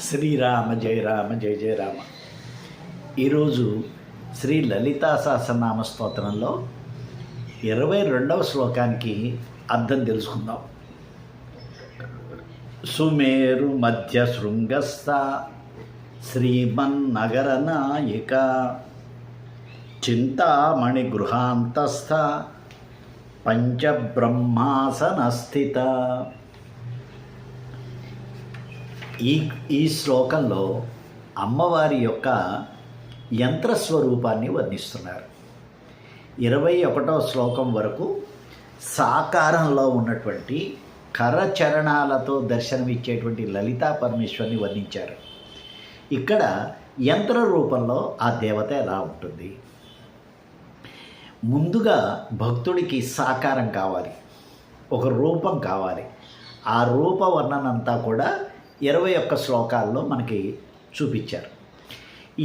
శ్రీరామ జయ రామ జయ జయ రామ. ఈరోజు శ్రీ లలితా సహస్రనామ స్తోత్రంలో 22వ శ్లోకానికి అర్థం తెలుసుకుందాం. సుమేరు మధ్య శృంగస్థ శ్రీమన్నగర నాయిక చింతామణి గృహాంతస్థ పంచబ్రహ్మాసనస్థిత. ఈ శ్లోకంలో అమ్మవారి యొక్క యంత్రస్వరూపాన్ని వర్ణిస్తున్నారు. 21వ శ్లోకం వరకు సాకారంలో ఉన్నటువంటి కరచరణాలతో దర్శనమిచ్చేటువంటి లలితా పరమేశ్వరిని వర్ణించారు. ఇక్కడ యంత్ర రూపంలో ఆ దేవత ఎలా ఉంటుంది? ముందుగా భక్తుడికి సాకారం కావాలి, ఒక రూపం కావాలి. ఆ రూప వర్ణనంతా కూడా 21 శ్లోకాల్లో మనకి చూపించారు.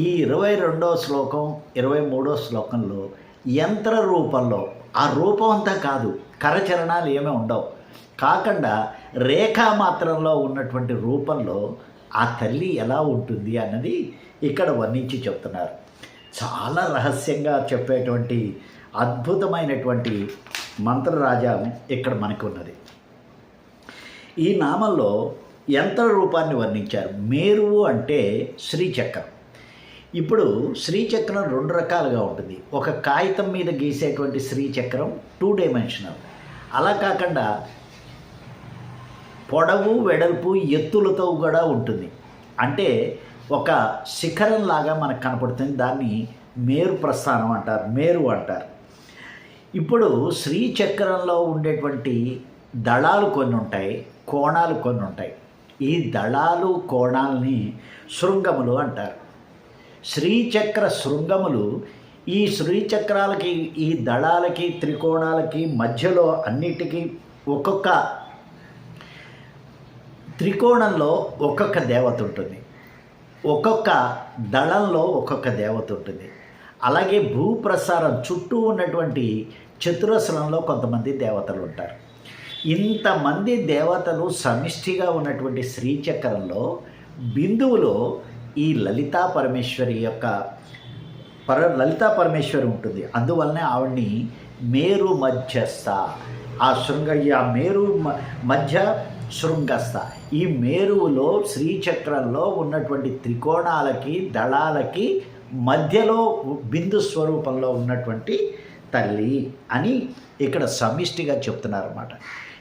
ఈ 22వ శ్లోకం 23వ శ్లోకంలో యంత్ర రూపంలో, ఆ రూపం అంతా కాదు, కరచరణాలు ఏమీ ఉండవు, కాకుండా రేఖామాత్రంలో ఉన్నటువంటి రూపంలో ఆ తల్లి ఎలా ఉంటుంది అన్నది ఇక్కడ వర్ణించి చెప్తున్నారు. చాలా రహస్యంగా చెప్పేటువంటి అద్భుతమైనటువంటి మంత్రరాజం ఇక్కడ మనకు ఉన్నది. ఈ నామంలో యంత్ర రూపాన్ని వర్ణించారు. మేరువు అంటే శ్రీచక్రం. ఇప్పుడు శ్రీచక్రం 2 రకాలుగా ఉంటుంది. ఒక కాగితం మీద గీసేటువంటి శ్రీచక్రం 2 డైమెన్షనల్. అలా కాకుండా పొడవు వెడల్పు ఎత్తులతో కూడా ఉంటుంది. అంటే ఒక శిఖరం లాగా మనకు కనపడుతుంది. దాన్ని మేరు ప్రస్థానం అంటారు, మేరు అంటారు. ఇప్పుడు శ్రీచక్రంలో ఉండేటువంటి దళాలు కొన్ని ఉంటాయి, కోణాలు కొన్ని ఉంటాయి. ఈ దళాలు కోణాలని శృంగములు అంటారు. శ్రీచక్ర శృంగములు ఈ శ్రీచక్రాలకి, ఈ దళాలకి, త్రికోణాలకి మధ్యలో అన్నిటికీ ఒక్కొక్క త్రికోణంలో ఒక్కొక్క దేవత ఉంటుంది, ఒక్కొక్క దళంలో ఒక్కొక్క దేవత ఉంటుంది. అలాగే భూప్రసారం చుట్టూ ఉన్నటువంటి చతురస్రంలో కొంతమంది దేవతలు ఉంటారు. ఇంతమంది దేవతలు సమిష్టిగా ఉన్నటువంటి శ్రీచక్రంలో బిందువులో ఈ లలితా పరమేశ్వరి యొక్క లలితా పరమేశ్వరి ఉంటుంది. అందువల్లనే ఆవిడ్ని మేరు మధ్యస్థ, ఆ మేరు మధ్య శృంగస్థ. ఈ మేరువులో శ్రీచక్రంలో ఉన్నటువంటి త్రికోణాలకి దళాలకి మధ్యలో బిందు స్వరూపంలో ఉన్నటువంటి తల్లి అని ఇక్కడ సమిష్టిగా చెప్తున్నారన్నమాట.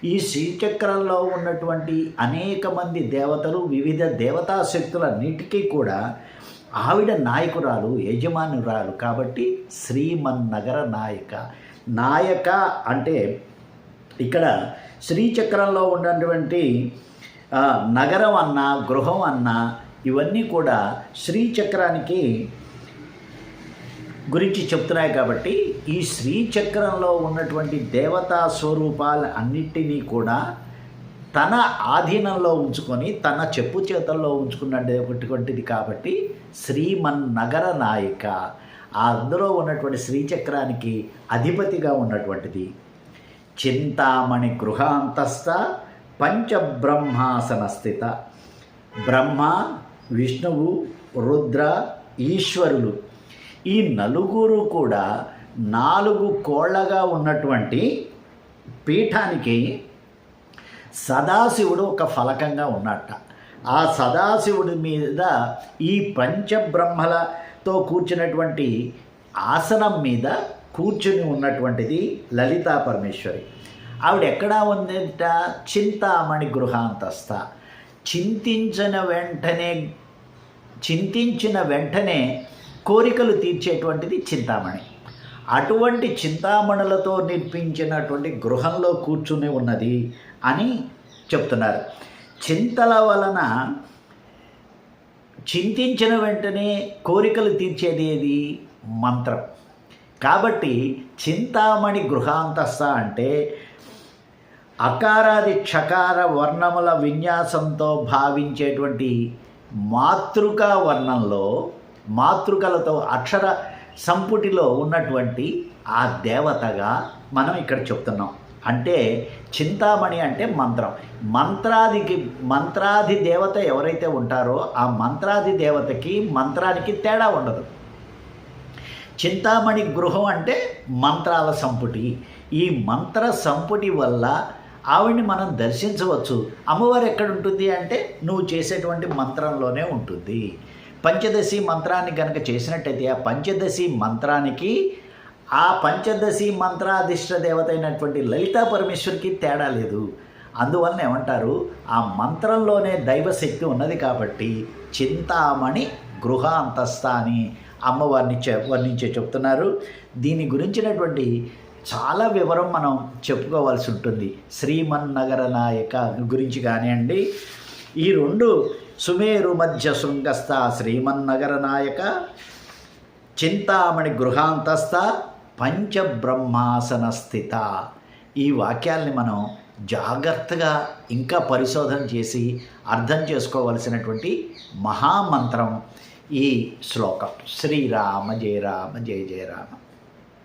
ఈ శ్రీచక్రంలో ఉన్నటువంటి అనేక మంది దేవతలు, వివిధ దేవతాశక్తులన్నిటికీ కూడా ఆవిడ నాయకురాలు, యజమానురాలు. కాబట్టి శ్రీమన్నగర నాయక. నాయక అంటే ఇక్కడ శ్రీచక్రంలో ఉన్నటువంటి నగరం అన్నా, గృహం అన్నా, ఇవన్నీ కూడా శ్రీచక్రానికి గురించి చెప్తున్నాయి. కాబట్టి ఈ శ్రీచక్రంలో ఉన్నటువంటి దేవతా స్వరూపాలు అన్నిటినీ కూడా తన ఆధీనంలో ఉంచుకొని, తన చెప్పు చేతల్లో ఉంచుకున్నటువంటిది. కాబట్టి శ్రీమన్నగర నాయిక, అందులో ఉన్నటువంటి శ్రీచక్రానికి అధిపతిగా ఉన్నటువంటిది. చింతామణి గృహాంతస్థ పంచబ్రహ్మాసన స్థిత. బ్రహ్మ, విష్ణువు, రుద్ర, ఈశ్వరులు, ఈ నలుగురు కూడా 4 కోళ్ళగా ఉన్నటువంటి పీఠానికి సదాశివుడు ఒక ఫలకంగా ఉన్నట్ట. ఆ సదాశివుడి మీద ఈ పంచబ్రహ్మలతో కూర్చున్నటువంటి ఆసనం మీద కూర్చుని ఉన్నటువంటిది లలితా పరమేశ్వరి. ఆవిడ ఎక్కడా ఉందంట? చింతామణి గృహాంతస్థ. చింతించిన వెంటనే కోరికలు తీర్చేటువంటిది చింతామణి. అటువంటి చింతామణులతో నిర్మించినటువంటి గృహంలో కూర్చుని ఉన్నది అని చెప్తున్నారు. చింతల వలన చింతించిన వెంటనే కోరికలు తీర్చేది ఏది? మంత్రం. కాబట్టి చింతామణి గృహాంతస్థ అంటే అకారాది క్షకార వర్ణముల విన్యాసంతో భావించేటువంటి మాతృకా వర్ణంలో, మాతృకలతో అక్షర సంపుటిలో ఉన్నటువంటి ఆ దేవతగా మనం ఇక్కడ చెప్తున్నాం. అంటే చింతామణి అంటే మంత్రం. మంత్రాది దేవత ఎవరైతే ఉంటారో ఆ మంత్రాది దేవతకి మంత్రానికి తేడా ఉండదు. చింతామణి గృహం అంటే మంత్రాల సంపుటి. ఈ మంత్ర సంపుటి వల్ల ఆవిడ్ని మనం దర్శించవచ్చు. అమ్మవారు ఎక్కడుంటుంది అంటే నువ్వు చేసేటువంటి మంత్రంలోనే ఉంటుంది. పంచదశి మంత్రాన్ని కనుక చేసినట్టయితే ఆ పంచదశి మంత్రానికి ఆ పంచదశి మంత్రాధిష్ట దేవత అయినటువంటి లలితా పరమేశ్వరికి తేడా లేదు. అందువలన ఏమంటారు, ఆ మంత్రంలోనే దైవశక్తి ఉన్నది కాబట్టి చింతామణి గృహాంతస్థ అని అమ్మవారిని వర్ణించే చెప్తున్నారు. దీని గురించినటువంటి చాలా వివరం మనం చెప్పుకోవాల్సి ఉంటుంది. శ్రీమన్నగర నాయక గురించి కానివ్వండి, ఈ రెండు సుమేరు మధ్య శృంగస్థ శ్రీమన్నగర నాయక, చింతామణి గృహాంతస్థ, పంచబ్రహ్మాసన స్థిత. ఈ వాక్యాల్ని మనం జాగ్రత్తగా ఇంకా పరిశోధన చేసి అర్థం చేసుకోవలసినటువంటి మహామంత్రం ఈ శ్లోకం. శ్రీరామ జయ రామ జయ జయ రామ.